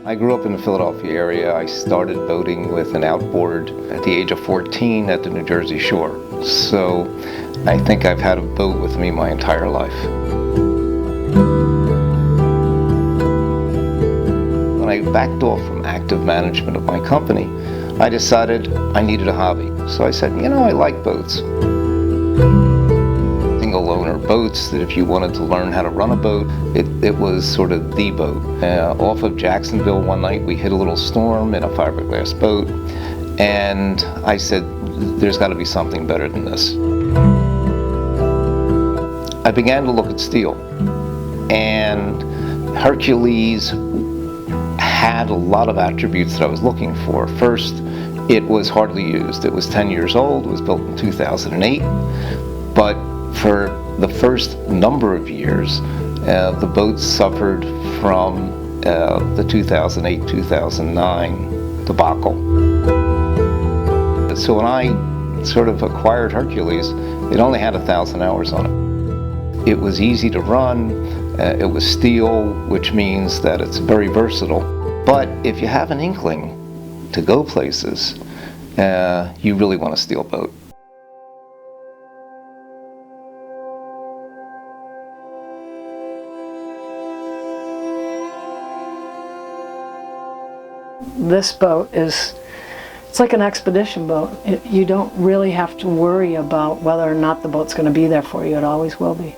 I grew up in the Philadelphia area. I started boating with an outboard at the age of 14 at the New Jersey shore. So I think I've had a boat with me my entire life. When I backed off from active management of my company, I decided I needed a hobby. So I said, I like boats. Single owner boats, that if you wanted to learn how to run a boat, it was sort of the boat. Off of Jacksonville one night, we hit a little storm in a fiberglass boat, and I said, there's got to be something better than this. I began to look at steel, and Hercules had a lot of attributes that I was looking for. First, it was hardly used. It was 10 years old, it was built in 2008, but for the first number of years, the boat suffered from the 2008-2009 debacle. So when I sort of acquired Hercules, it only had 1,000 hours on it. It was easy to run, it was steel, which means that it's very versatile. But if you have an inkling to go places, you really want a steel boat. This boat it's like an expedition boat. You don't really have to worry about whether or not the boat's going to be there for you. It always will be.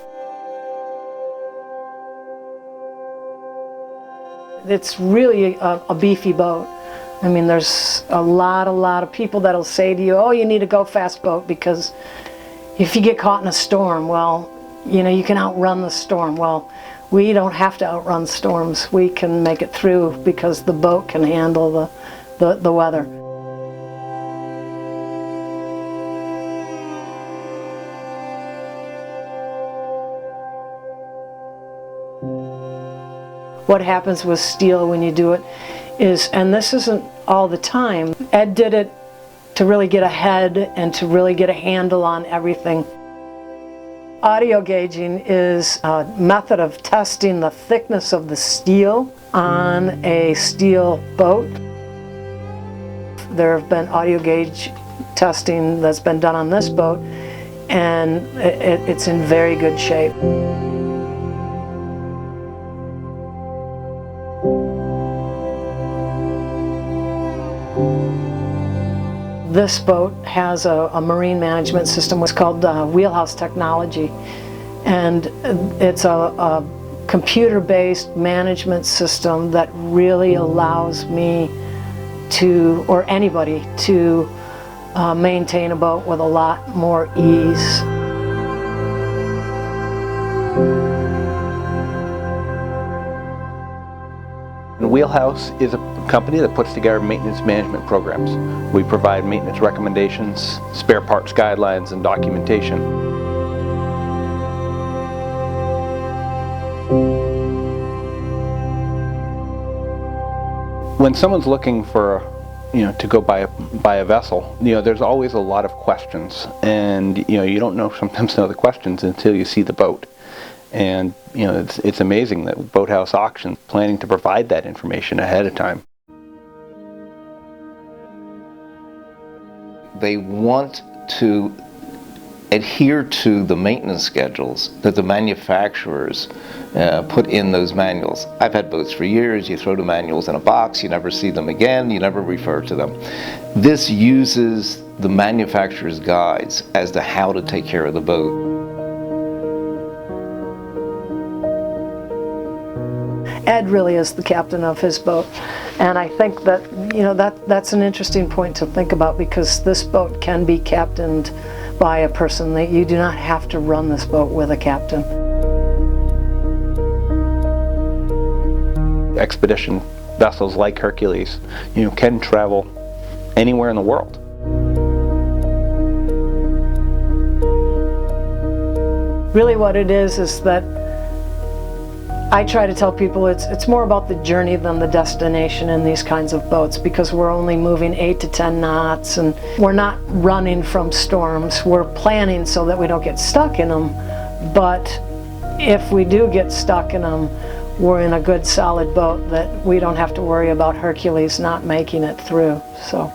It's really a beefy boat. I mean, there's a lot of people that'll say to you, oh, you need a go-fast boat because if you get caught in a storm, well, you can outrun the storm. Well, we don't have to outrun storms. We can make it through because the boat can handle the weather. What happens with steel when you do it is, and this isn't all the time, Ed did it to really get ahead and to really get a handle on everything. Audio gauging is a method of testing the thickness of the steel on a steel boat. There have been audio gauge testing that's been done on this boat, and it's in very good shape. This boat has a marine management system, what's called wheelhouse technology, and it's a computer-based management system that really allows me to, or anybody, to maintain a boat with a lot more ease. Wheelhouse is a company that puts together maintenance management programs. We provide maintenance recommendations, spare parts guidelines, and documentation. When someone's looking for, to go buy a vessel, there's always a lot of questions, and you don't sometimes know the questions until you see the boat. And it's amazing that Boathouse Auction planning to provide that information ahead of time. They want to adhere to the maintenance schedules that the manufacturers put in those manuals. I've had boats for years. You throw the manuals in a box, you never see them again, you never refer to them. This uses the manufacturer's guides as to how to take care of the boat. Ed really is the captain of his boat, and I think that that's an interesting point to think about, because this boat can be captained by a person. That you do not have to run this boat with a captain. Expedition vessels like Hercules, can travel anywhere in the world. Really, what it is that I try to tell people it's more about the journey than the destination in these kinds of boats, because we're only moving 8 to 10 knots and we're not running from storms. We're planning so that we don't get stuck in them, but if we do get stuck in them, we're in a good solid boat that we don't have to worry about Hercules not making it through. So